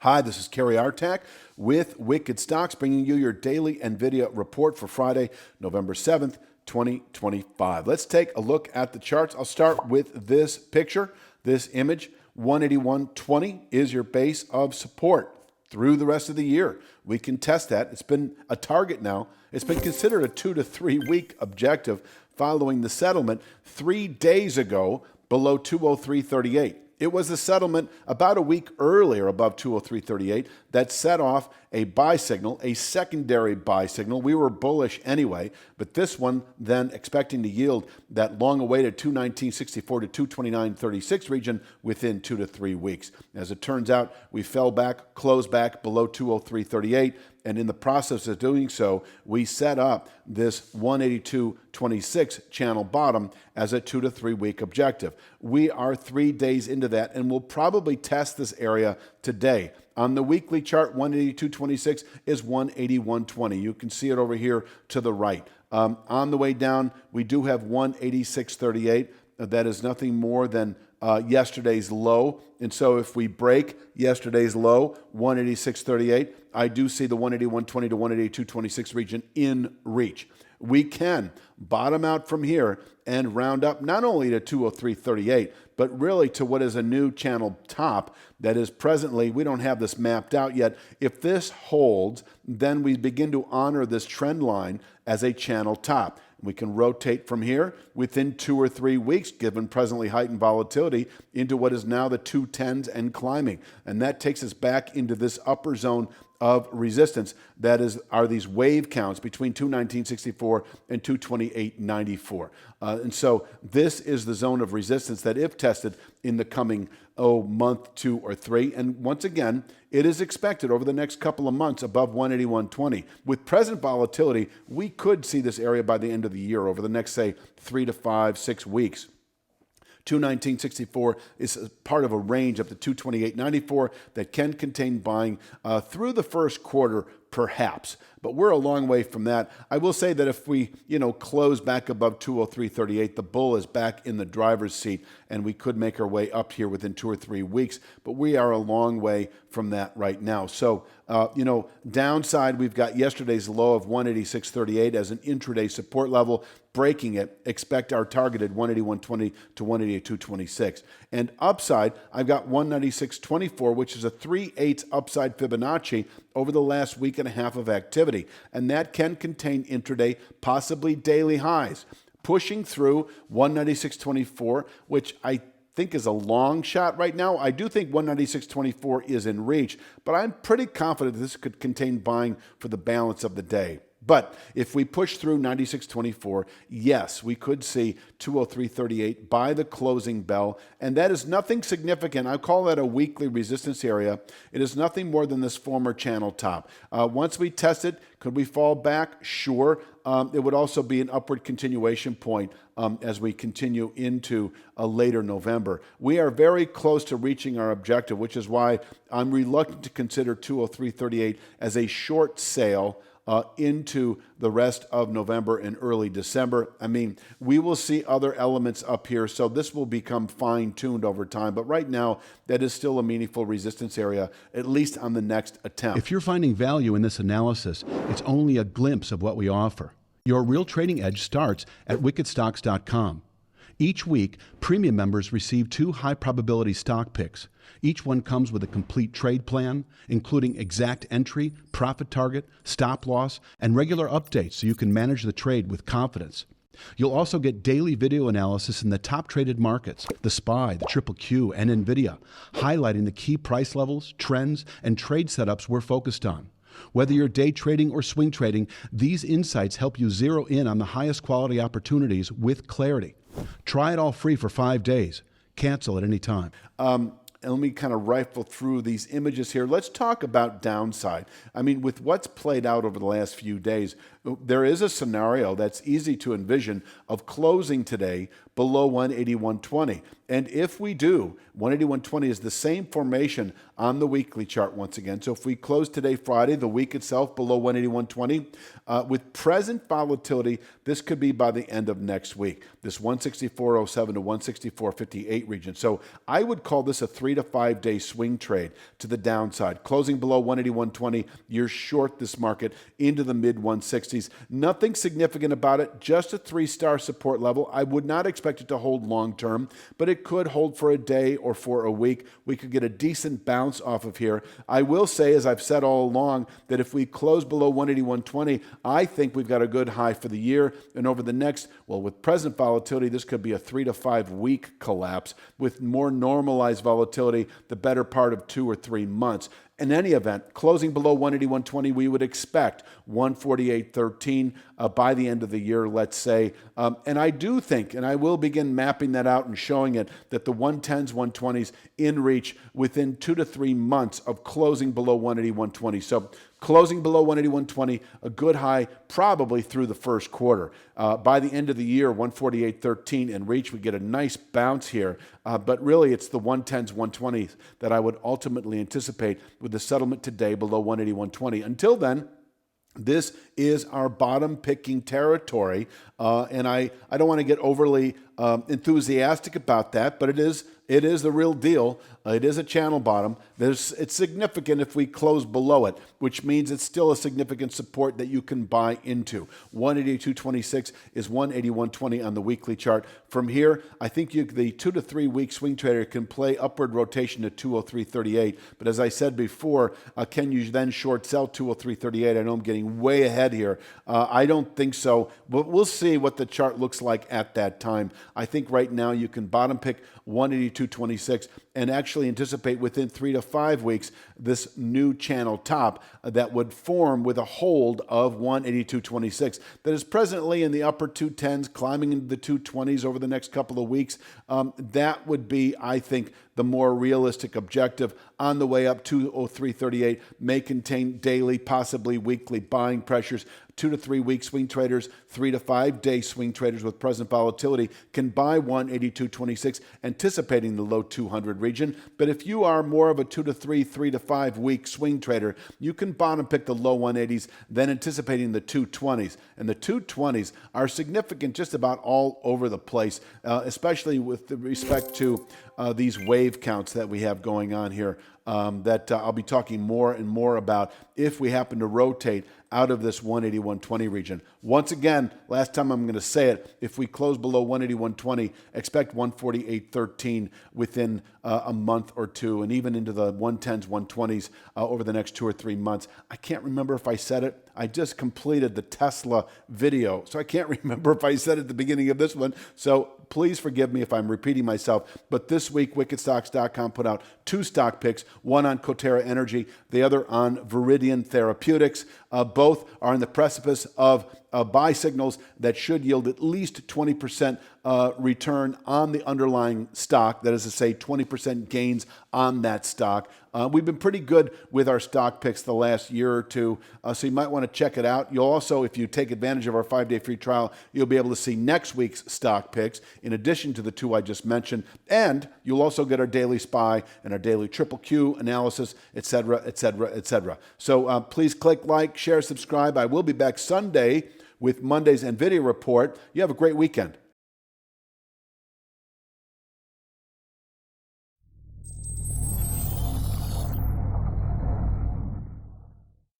Hi, this is Kerry Artak with Wicked Stocks, bringing you your daily NVIDIA report for Friday, November 7th, 2025. Let's take a look at the charts. I'll start with this picture, this image. 181.20 is your base of support through the rest of the year. We can test that. It's been a target now. It's been considered a 2 to 3 week objective following the settlement 3 days ago below 203.38. It was the settlement about a week earlier above 203.38 that set off a buy signal, a secondary buy signal. We were bullish anyway, but this one then expecting to yield that long-awaited 219.64 to 229.36 region within 2 to 3 weeks. As it turns out, we fell back, closed back below 203.38, and in the process of doing so, we set up this 182.26 channel bottom as a 2 to 3 week objective. We are 3 days into that, and we'll probably test this area today. On the weekly chart, 182.26 is 181.20. You can see it over here to the right. On the way down, we do have 186.38. That is nothing more than yesterday's low. And so if we break yesterday's low, 186.38, I do see the 181.20 to 182.26 region in reach. We can bottom out from here and round up not only to 203.38, but really to what is a new channel top that is presently, we don't have this mapped out yet. If this holds, then we begin to honor this trend line as a channel top. We can rotate from here within 2 or 3 weeks, given presently heightened volatility, into what is now the 210s and climbing. And that takes us back into this upper zone of resistance that are these wave counts between 219.64 and 228.94. And so this is the zone of resistance that, if tested in the coming month, 2 or 3, and once again, it is expected over the next couple of months above 181.20. With present volatility, we could see this area by the end of the year over the next, say, 3 to 5, 6 weeks. 219.64 is part of a range up to 228.94 that can contain buying through the first quarter, perhaps. But we're a long way from that. I will say that if we, close back above 203.38, the bull is back in the driver's seat, and we could make our way up here within 2 or 3 weeks. But we are a long way from that right now. So, downside, we've got yesterday's low of 186.38 as an intraday support level. Breaking it, expect our targeted 181.20 to 182.26. And upside, I've got 196.24, which is a 3/8 upside Fibonacci over the last week and a half of activity. And that can contain intraday, possibly daily highs. Pushing through 196.24, which I think is a long shot right now. I do think 196.24 is in reach, but I'm pretty confident this could contain buying for the balance of the day. But if we push through 96.24, yes, we could see 203.38 by the closing bell, and that is nothing significant. I call that a weekly resistance area. It is nothing more than this former channel top. Once we test it, could we fall back? Sure. It would also be an upward continuation point as we continue into later November. We are very close to reaching our objective, which is why I'm reluctant to consider 203.38 as a short sale into the rest of November and early December. I mean, we will see other elements up here, so this will become fine-tuned over time. But right now, that is still a meaningful resistance area, at least on the next attempt. If you're finding value in this analysis, it's only a glimpse of what we offer. Your real trading edge starts at wickedstocks.com. Each week, premium members receive 2 high-probability stock picks. Each one comes with a complete trade plan, including exact entry, profit target, stop loss, and regular updates so you can manage the trade with confidence. You'll also get daily video analysis in the top traded markets, the SPY, the QQQ, and NVIDIA, highlighting the key price levels, trends, and trade setups we're focused on. Whether you're day trading or swing trading, these insights help you zero in on the highest quality opportunities with clarity. Try it all free for 5 days. Cancel at any time. And let me kind of rifle through these images here. Let's talk about downside. I mean, with what's played out over the last few days, there is a scenario that's easy to envision of closing today below 181.20. And if we do, 180, 120 is the same formation on the weekly chart once again. So if we close today, Friday, the week itself below 180, 120, with present volatility, this could be by the end of next week, this 164.07 to 164.58 region. So I would call this a 3 to 5 day swing trade to the downside. Closing below 180, 120, you're short this market into the mid 160s. Nothing significant about it, just a 3-star support level. I would not expect it to hold long term, but it could hold for a day or for a week. We could get a decent bounce off of here. I will say, as I've said all along, that if we close below 180, 120, I think we've got a good high for the year. And over the next, well, with present volatility, this could be a 3 to 5 week collapse. With more normalized volatility, the better part of 2 or 3 months. In any event, closing below 180, 120, we would expect 148.13 by the end of the year, let's say. And I do think, and I will begin mapping that out and showing it, that the 110s, 120s in reach within 2 to 3 months of closing below 180, 120. So closing below 180, 120, a good high probably through the first quarter. By the end of the year, 148.13 in reach, we get a nice bounce here. But really, it's the 110s, 120s that I would ultimately anticipate with the settlement today below 180, 120. Until then, this is our bottom picking territory. And I don't want to get overly enthusiastic about that, but it is the real deal. It is a channel bottom. It's significant if we close below it, which means it's still a significant support that you can buy into. 182.26 is 181.20 on the weekly chart. From here, I think the 2 to 3 week swing trader can play upward rotation to 203.38. But as I said before, can you then short sell 203.38? I know I'm getting way ahead here. I don't think so, but we'll see what the chart looks like at that time. I think right now you can bottom pick 182.26 and actually anticipate within 3 to 5 weeks this new channel top that would form with a hold of 182.26 that is presently in the upper 210s, climbing into the 220s over the next couple of weeks. That would be, I think, the more realistic objective. On the way up, 203.38 may contain daily, possibly weekly buying pressures. 2 to 3 week swing traders, 3 to 5 day swing traders with present volatility can buy 182.26, anticipating the low 200 region. But if you are more of a 2 to 3, 3 to 5 week swing trader, you can bottom pick the low 180s, then anticipating the 220s. And the 220s are significant just about all over the place, especially with respect to these wave counts that we have going on here that I'll be talking more and more about if we happen to rotate out of this 180, 120 region. Once again, last time I'm going to say it, if we close below 180, 120, expect 148.13 within a month or two, and even into the 110s, 120s over the next 2 or 3 months. I can't remember if I said it. I just completed the Tesla video, so I can't remember if I said it at the beginning of this one. So please forgive me if I'm repeating myself. But this week, wickedstocks.com put out 2 stock picks, one on Coterra Energy, the other on Viridian Therapeutics. Both are in the precipice of buy signals that should yield at least 20% return on the underlying stock. That is to say, 20% gains on that stock. We've been pretty good with our stock picks the last year or two, so you might want to check it out. You'll also, if you take advantage of our 5-day free trial, you'll be able to see next week's stock picks in addition to the 2 I just mentioned, and you'll also get our daily SPY and our daily triple Q analysis, etc., etc., etc. So please click like, share, subscribe. I will be back Sunday with Monday's NVIDIA report. You have a great weekend.